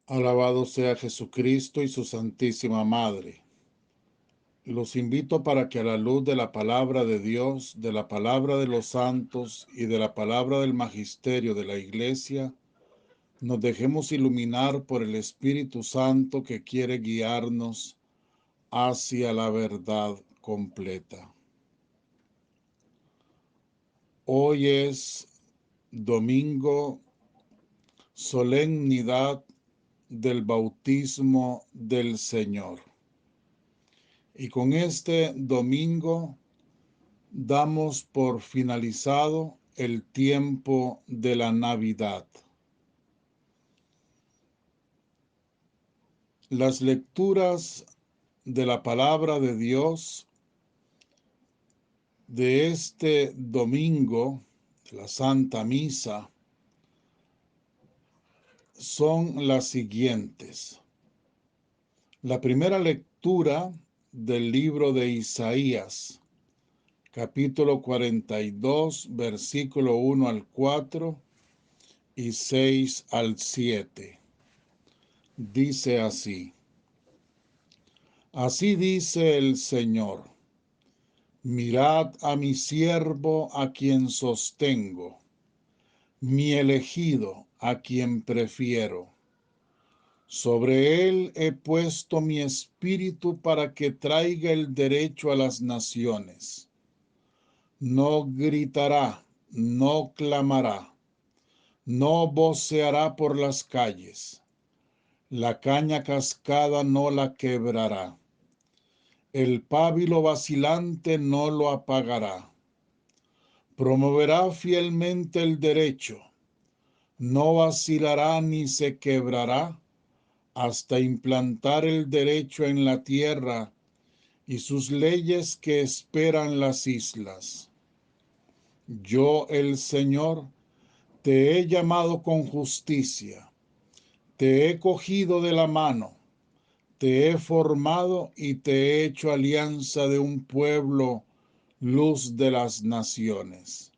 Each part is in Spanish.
Alabado sea Jesucristo y su Santísima Madre. Los invito para que a la luz de la palabra de Dios, de la palabra de los santos y de la palabra del magisterio de la Iglesia, nos dejemos iluminar por el Espíritu Santo que quiere guiarnos hacia la verdad completa. Hoy es domingo, solemnidad del bautismo del Señor. Y con este domingo damos por finalizado el tiempo de la Navidad. Las lecturas de la palabra de Dios de este domingo, la Santa Misa, son las siguientes. La primera lectura del libro de Isaías, capítulo 42, versículo 1 al 4 y 6 al 7. Dice así: Así dice el Señor: Mirad a mi siervo a quien sostengo, mi elegido a quien prefiero. Sobre él he puesto mi espíritu para que traiga el derecho a las naciones. No gritará, no clamará, no voceará por las calles. La caña cascada no la quebrará. El pábilo vacilante no lo apagará. Promoverá fielmente el derecho. No vacilará ni se quebrará hasta implantar el derecho en la tierra y sus leyes que esperan las islas. Yo, el Señor, te he llamado con justicia. Te he cogido de la mano. Te he formado y te he hecho alianza de un pueblo, luz de las naciones,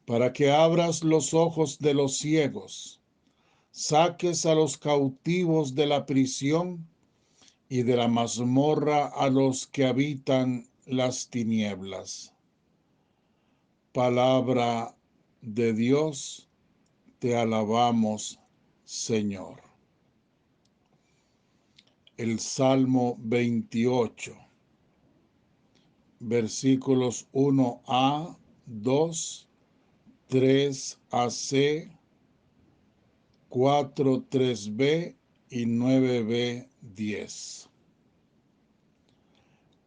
para que abras los ojos de los ciegos, saques a los cautivos de la prisión y de la mazmorra a los que habitan las tinieblas. Palabra de Dios, te alabamos, Señor. El Salmo 28. Versículos 1a, 2, 3ac, 4, 3b y 9b, 10.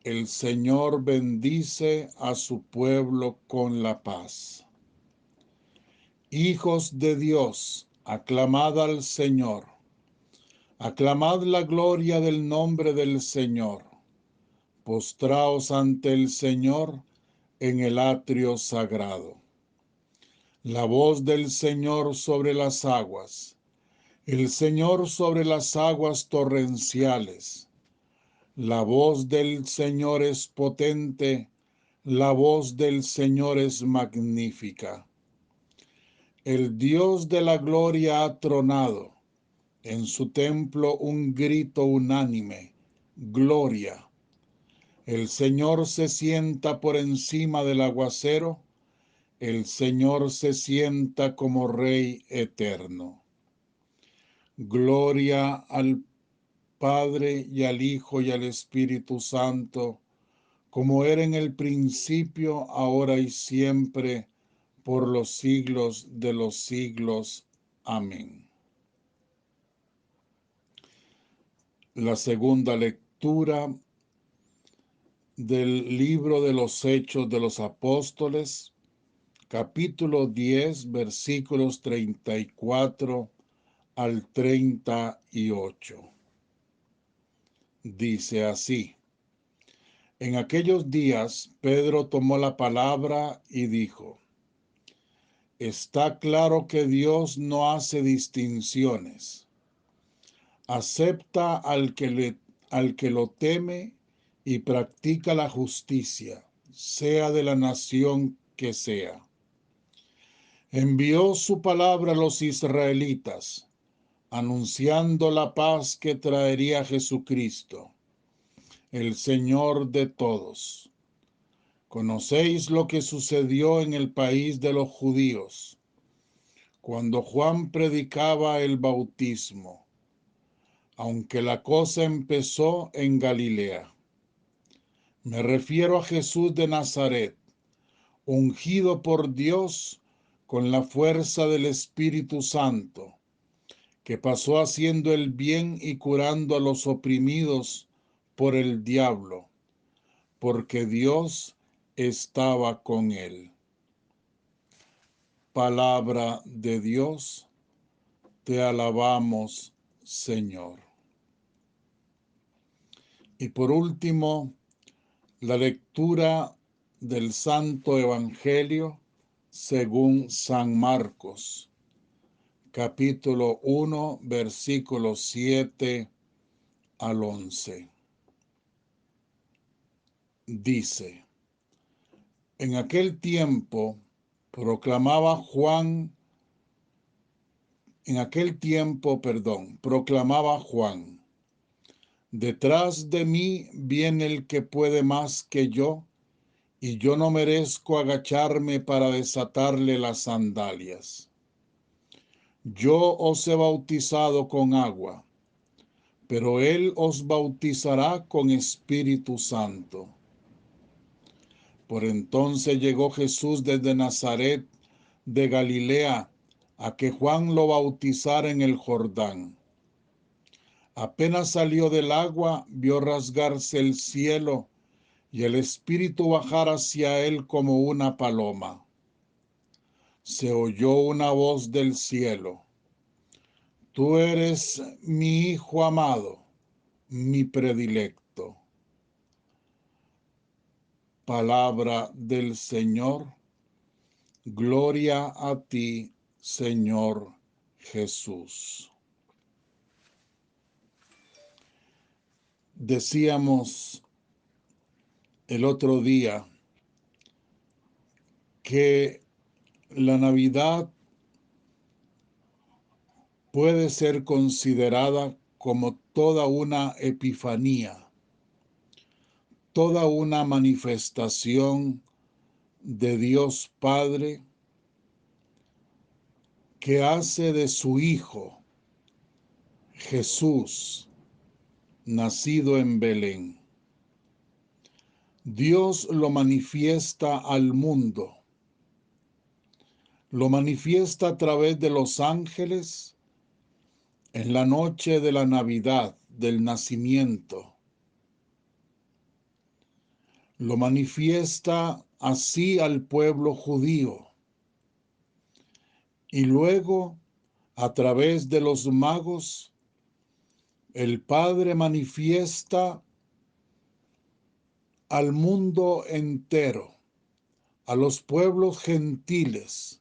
El Señor bendice a su pueblo con la paz. Hijos de Dios, aclamad al Señor. Aclamad la gloria del nombre del Señor. Postraos ante el Señor en el atrio sagrado. La voz del Señor sobre las aguas, el Señor sobre las aguas torrenciales. La voz del Señor es potente, la voz del Señor es magnífica. El Dios de la gloria ha tronado, en su templo un grito unánime, gloria. El Señor se sienta por encima del aguacero, el Señor se sienta como Rey eterno. Gloria al Padre y al Hijo y al Espíritu Santo, como era en el principio, ahora y siempre, por los siglos de los siglos. Amén. La segunda lectura del libro de los Hechos de los Apóstoles, capítulo 10, versículos 34 al 38. Dice así: En aquellos días Pedro tomó la palabra y dijo: Está claro que Dios no hace distinciones. Acepta al que lo teme y practica la justicia, sea de la nación que sea. Envió su palabra a los israelitas, anunciando la paz que traería Jesucristo, el Señor de todos. Conocéis lo que sucedió en el país de los judíos, cuando Juan predicaba el bautismo, aunque la cosa empezó en Galilea. Me refiero a Jesús de Nazaret, ungido por Dios con la fuerza del Espíritu Santo, que pasó haciendo el bien y curando a los oprimidos por el diablo, porque Dios estaba con él. Palabra de Dios, te alabamos, Señor. Y por último, la lectura del Santo Evangelio según San Marcos, capítulo 1, versículos 7 al 11. Dice: en aquel tiempo proclamaba Juan, detrás de mí viene el que puede más que yo, y yo no merezco agacharme para desatarle las sandalias. Yo os he bautizado con agua, pero él os bautizará con Espíritu Santo. Por entonces llegó Jesús desde Nazaret de Galilea a que Juan lo bautizara en el Jordán. Apenas salió del agua, vio rasgarse el cielo y el Espíritu bajar hacia él como una paloma. Se oyó una voz del cielo: tú eres mi Hijo amado, mi predilecto. Palabra del Señor. Gloria a ti, Señor Jesús. Decíamos el otro día que la Navidad puede ser considerada como toda una epifanía, toda una manifestación de Dios Padre que hace de su Hijo, Jesús, nacido en Belén. Dios lo manifiesta al mundo. Lo manifiesta a través de los ángeles en la noche de la Navidad, del nacimiento. Lo manifiesta así al pueblo judío. Y luego, a través de los magos, el Padre manifiesta al mundo entero, a los pueblos gentiles,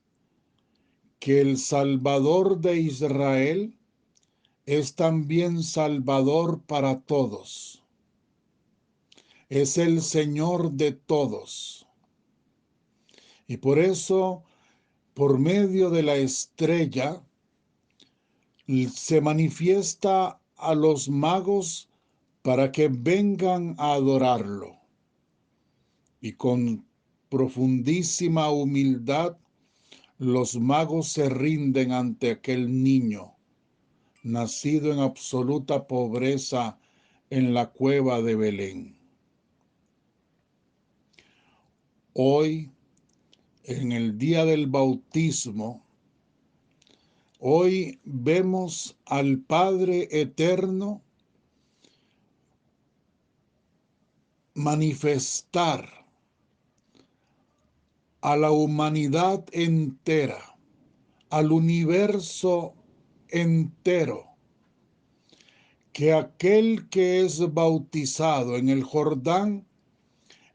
que el Salvador de Israel es también Salvador para todos. Es el Señor de todos. Y por eso, por medio de la estrella, se manifiesta a los magos para que vengan a adorarlo. Y con profundísima humildad, los magos se rinden ante aquel niño, nacido en absoluta pobreza en la cueva de Belén. Hoy, en el día del bautismo, hoy vemos al Padre Eterno manifestar a la humanidad entera, al universo entero, que aquel que es bautizado en el Jordán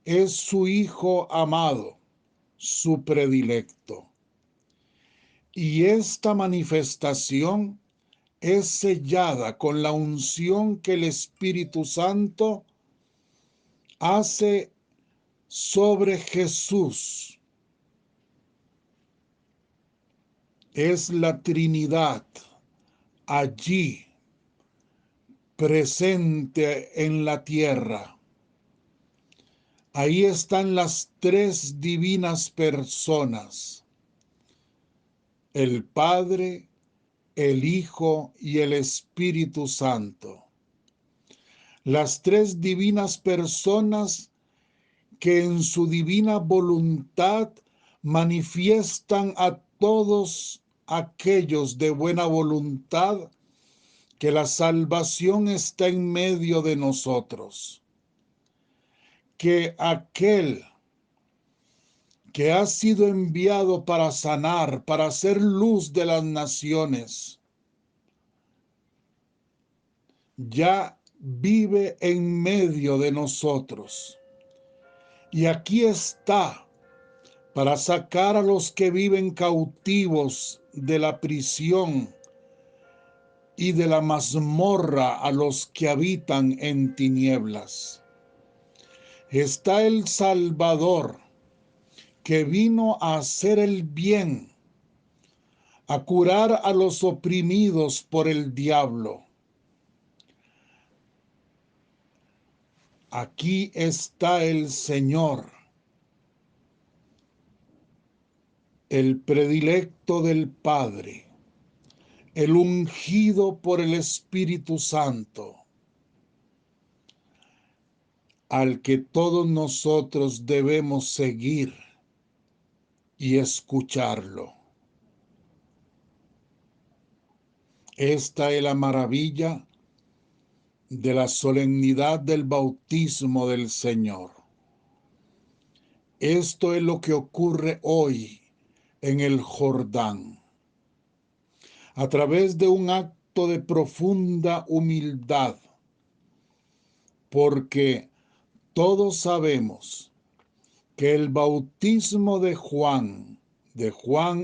es su Hijo amado, su predilecto. Y esta manifestación es sellada con la unción que el Espíritu Santo hace sobre Jesús. Es la Trinidad allí, presente en la tierra. Ahí están las tres divinas personas, el Padre, el Hijo y el Espíritu Santo. Las tres divinas personas que en su divina voluntad manifiestan a todos aquellos de buena voluntad que la salvación está en medio de nosotros, que aquel que ha sido enviado para sanar, para hacer luz de las naciones, ya vive en medio de nosotros. Y aquí está para sacar a los que viven cautivos de la prisión y de la mazmorra a los que habitan en tinieblas. Está el Salvador, que vino a hacer el bien, a curar a los oprimidos por el diablo. Aquí está el Señor, el predilecto del Padre, el ungido por el Espíritu Santo, al que todos nosotros debemos seguir y escucharlo. Esta es la maravilla de la solemnidad del bautismo del Señor. Esto es lo que ocurre hoy en el Jordán. A través de un acto de profunda humildad, porque todos sabemos que el bautismo de Juan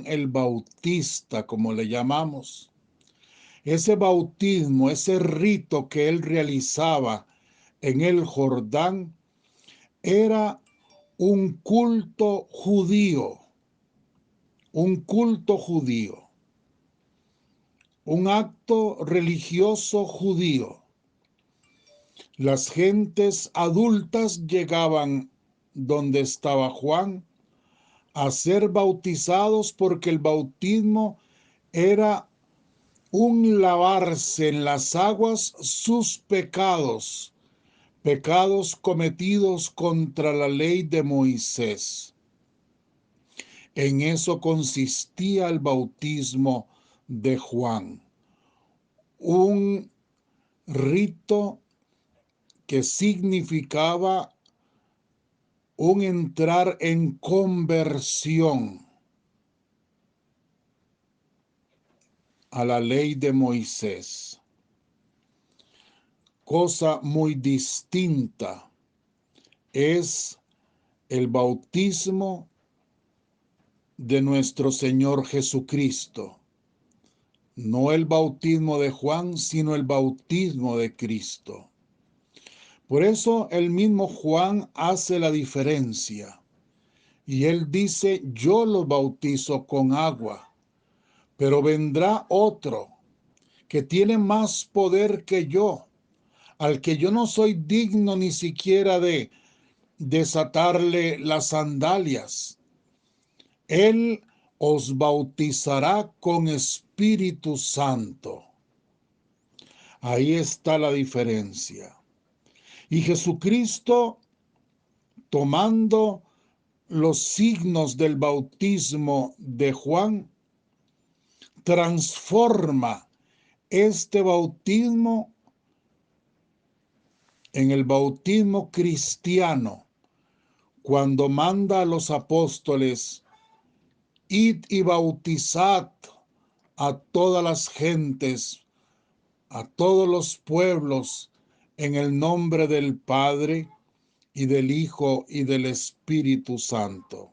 el Bautista, como le llamamos, ese bautismo, ese rito que él realizaba en el Jordán, era un culto judío, un acto religioso judío. Las gentes adultas llegaban donde estaba Juan a ser bautizados, porque el bautismo era un lavarse en las aguas sus pecados cometidos contra la ley de Moisés. En eso consistía el bautismo de Juan, un rito que significaba un entrar en conversión a la ley de Moisés. Cosa muy distinta es el bautismo de nuestro Señor Jesucristo. No el bautismo de Juan, sino el bautismo de Cristo. Por eso el mismo Juan hace la diferencia. Y él dice: yo los bautizo con agua, pero vendrá otro que tiene más poder que yo, al que yo no soy digno ni siquiera de desatarle las sandalias. Él os bautizará con Espíritu Santo. Ahí está la diferencia. Y Jesucristo, tomando los signos del bautismo de Juan, transforma este bautismo en el bautismo cristiano, cuando manda a los apóstoles: id y bautizad a todas las gentes, a todos los pueblos, en el nombre del Padre, y del Hijo, y del Espíritu Santo.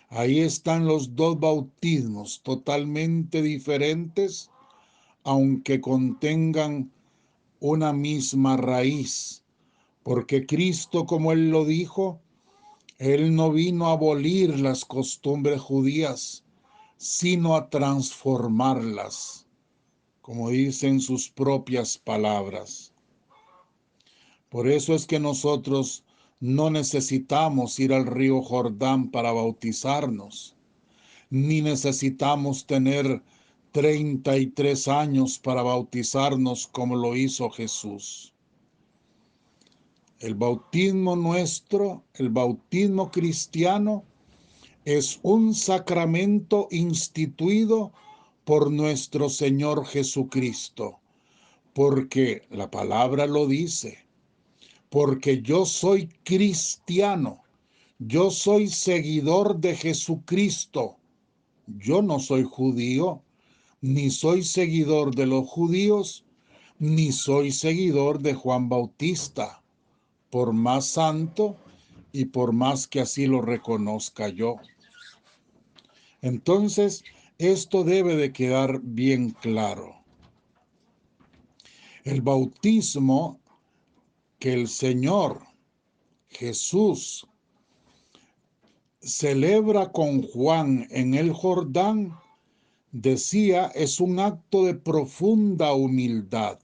Ahí están los dos bautismos, totalmente diferentes, aunque contengan una misma raíz, porque Cristo, como él lo dijo, él no vino a abolir las costumbres judías, sino a transformarlas. como dicen sus propias palabras. Por eso es que nosotros no necesitamos ir al río Jordán para bautizarnos, ni necesitamos tener 33 años para bautizarnos como lo hizo Jesús. El bautismo nuestro, el bautismo cristiano, es un sacramento instituido por nuestro Señor Jesucristo, porque la palabra lo dice, porque yo soy cristiano, yo soy seguidor de Jesucristo, yo no soy judío, ni soy seguidor de los judíos, ni soy seguidor de Juan Bautista, por más santo y por más que así lo reconozca yo. Entonces, esto debe de quedar bien claro. El bautismo que el Señor Jesús celebra con Juan en el Jordán, decía, es un acto de profunda humildad,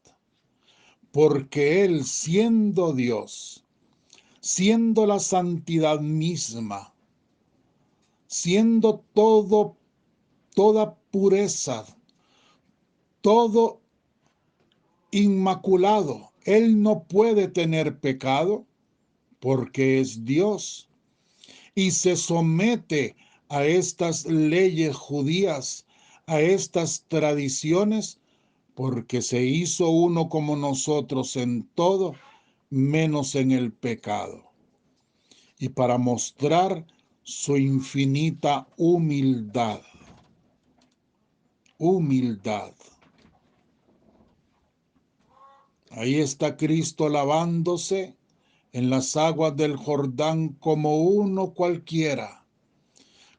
porque Él, siendo Dios, siendo la santidad misma, siendo toda pureza, todo inmaculado, Él no puede tener pecado porque es Dios y se somete a estas leyes judías, a estas tradiciones, porque se hizo uno como nosotros en todo, menos en el pecado. Y para mostrar su infinita humildad. Humildad. Ahí está Cristo lavándose en las aguas del Jordán como uno cualquiera,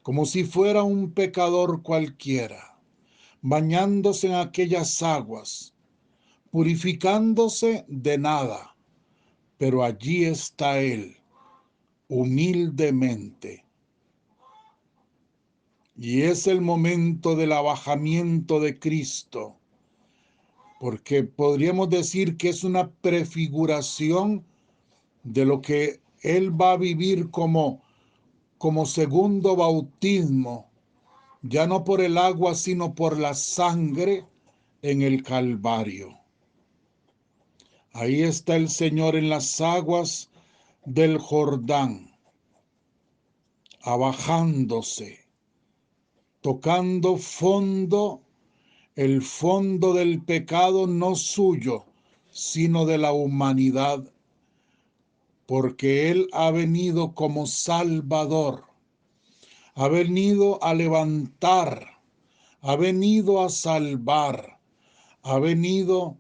como si fuera un pecador cualquiera, bañándose en aquellas aguas, purificándose de nada, pero allí está Él, humildemente. Y es el momento del abajamiento de Cristo, porque podríamos decir que es una prefiguración de lo que Él va a vivir como segundo bautismo, ya no por el agua, sino por la sangre en el Calvario. Ahí está el Señor en las aguas del Jordán, abajándose, tocando fondo, el fondo del pecado no suyo, sino de la humanidad, porque Él ha venido como Salvador, ha venido a levantar, ha venido a salvar, ha venido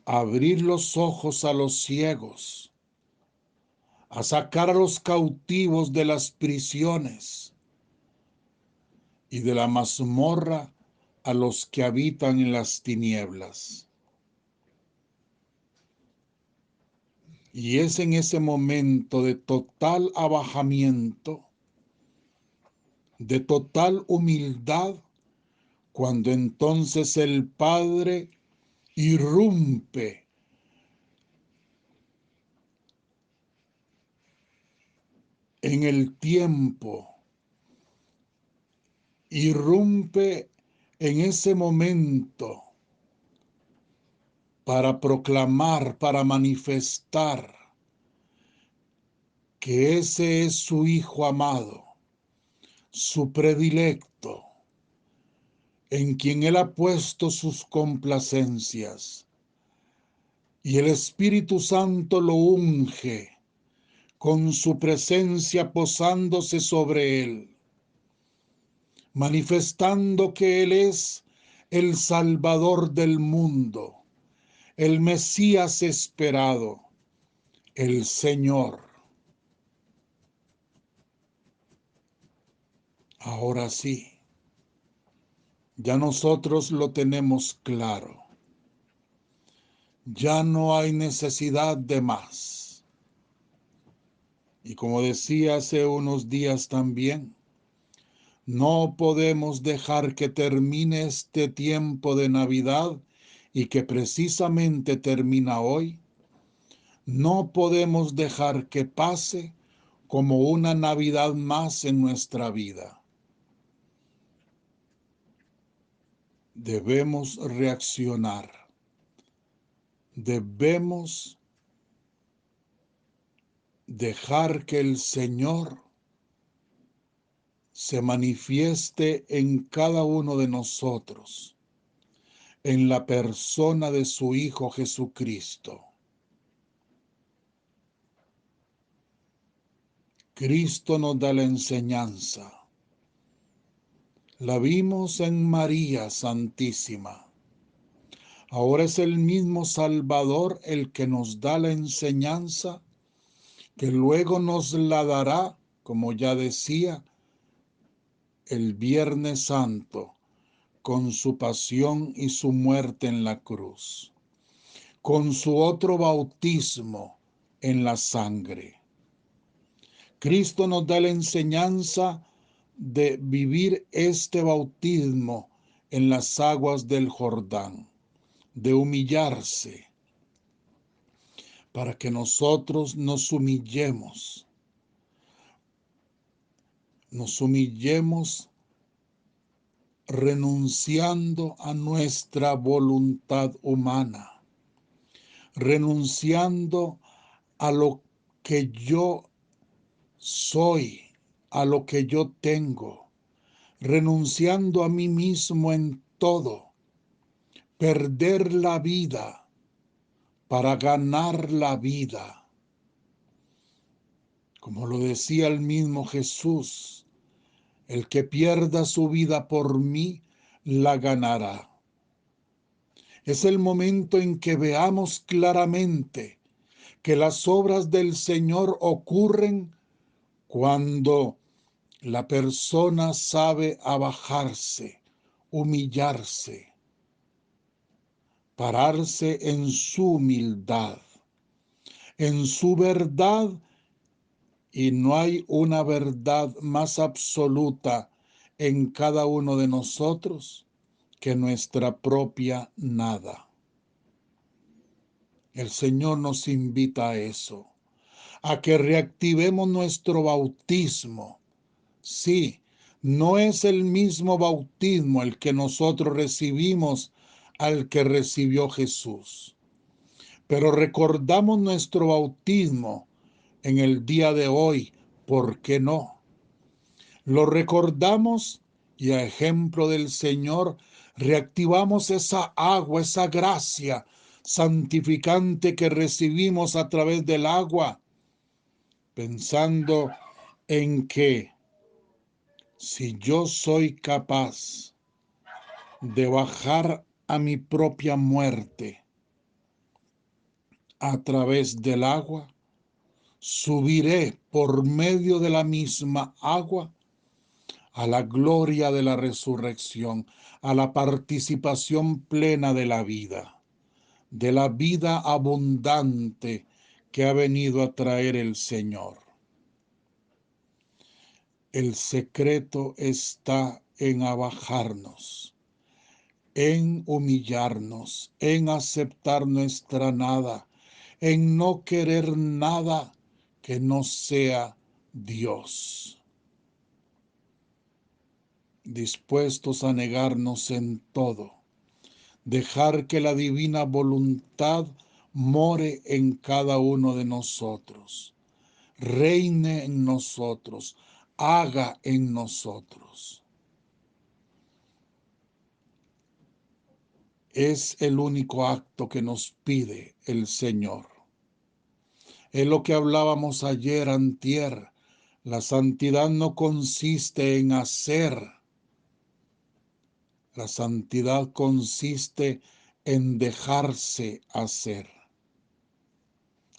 a abrir los ojos a los ciegos, a sacar a los cautivos de las prisiones y de la mazmorra a los que habitan en las tinieblas. Y es en ese momento de total abajamiento, de total humildad, cuando entonces el Padre irrumpe en el tiempo, irrumpe en ese momento para proclamar, para manifestar que ese es su Hijo amado, su predilecto, en quien Él ha puesto sus complacencias. Y el Espíritu Santo lo unge con su presencia posándose sobre Él, manifestando que Él es el Salvador del mundo, el Mesías esperado, el Señor. Ahora sí, ya nosotros lo tenemos claro. Ya no hay necesidad de más. Y como decía hace unos días también, No podemos dejar que termine este tiempo de Navidad y que precisamente termina hoy. No podemos dejar que pase como una Navidad más en nuestra vida. Debemos reaccionar. Debemos dejar que el Señor se manifieste en cada uno de nosotros, en la persona de su Hijo Jesucristo. Cristo nos da la enseñanza. La vimos en María Santísima. Ahora es el mismo Salvador el que nos da la enseñanza, que luego nos la dará, como ya decía, el Viernes Santo, con su pasión y su muerte en la cruz, con su otro bautismo en la sangre. Cristo nos da la enseñanza de vivir este bautismo en las aguas del Jordán, de humillarse, para que nosotros nos humillemos renunciando a nuestra voluntad humana, renunciando a lo que yo soy, a lo que yo tengo, renunciando a mí mismo en todo, perder la vida para ganar la vida. Como lo decía el mismo Jesús, el que pierda su vida por mí, la ganará. Es el momento en que veamos claramente que las obras del Señor ocurren cuando la persona sabe abajarse, humillarse, pararse en su humildad, en su verdad, y no hay una verdad más absoluta en cada uno de nosotros que nuestra propia nada. El Señor nos invita a eso, a que reactivemos nuestro bautismo. Sí, no es el mismo bautismo el que nosotros recibimos al que recibió Jesús, pero recordamos nuestro bautismo en el día de hoy, ¿por qué no? Lo recordamos y a ejemplo del Señor reactivamos esa agua, esa gracia santificante que recibimos a través del agua, pensando en que si yo soy capaz de bajar a mi propia muerte a través del agua, subiré por medio de la misma agua a la gloria de la resurrección, a la participación plena de la vida abundante que ha venido a traer el Señor. El secreto está en abajarnos, en humillarnos, en aceptar nuestra nada, en no querer nada que no sea Dios, dispuestos a negarnos en todo, dejar que la divina voluntad more en cada uno de nosotros, reine en nosotros, haga en nosotros. Es el único acto que nos pide el Señor. Es lo que hablábamos ayer, antier. La santidad no consiste en hacer. La santidad consiste en dejarse hacer,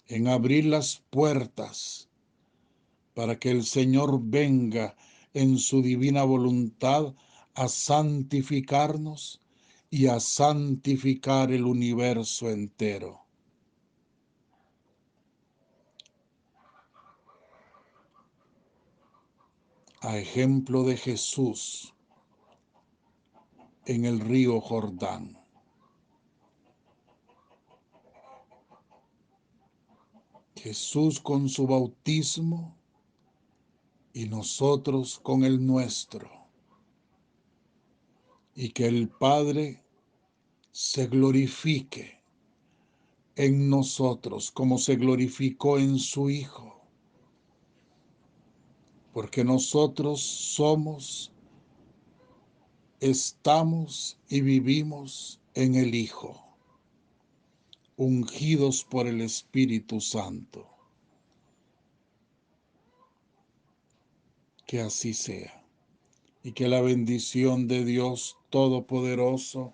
en abrir las puertas para que el Señor venga en su divina voluntad a santificarnos y a santificar el universo entero. a ejemplo de Jesús en el río Jordán. Jesús con su bautismo y nosotros con el nuestro. Y que el Padre se glorifique en nosotros como se glorificó en su Hijo. Porque nosotros somos, estamos y vivimos en el Hijo, ungidos por el Espíritu Santo. Que así sea. Y que la bendición de Dios Todopoderoso,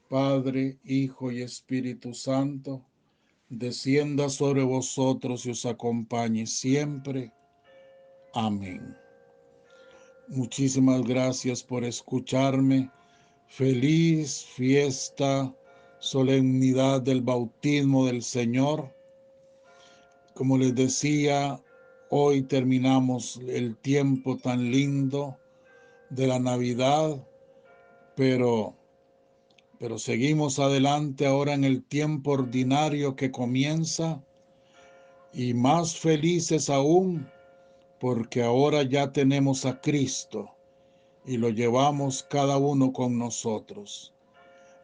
Padre, Hijo y Espíritu Santo, descienda sobre vosotros y os acompañe siempre. Amén. Muchísimas gracias por escucharme. Feliz fiesta, solemnidad del bautismo del Señor. Como les decía, hoy terminamos el tiempo tan lindo de la Navidad, pero seguimos adelante ahora en el tiempo ordinario que comienza, y más felices aún porque ahora ya tenemos a Cristo y lo llevamos cada uno con nosotros,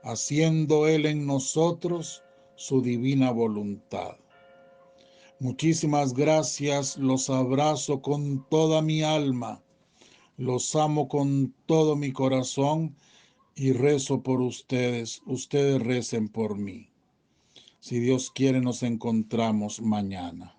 haciendo Él en nosotros su divina voluntad. Muchísimas gracias, los abrazo con toda mi alma, los amo con todo mi corazón y rezo por ustedes. Ustedes recen por mí. Si Dios quiere, nos encontramos mañana.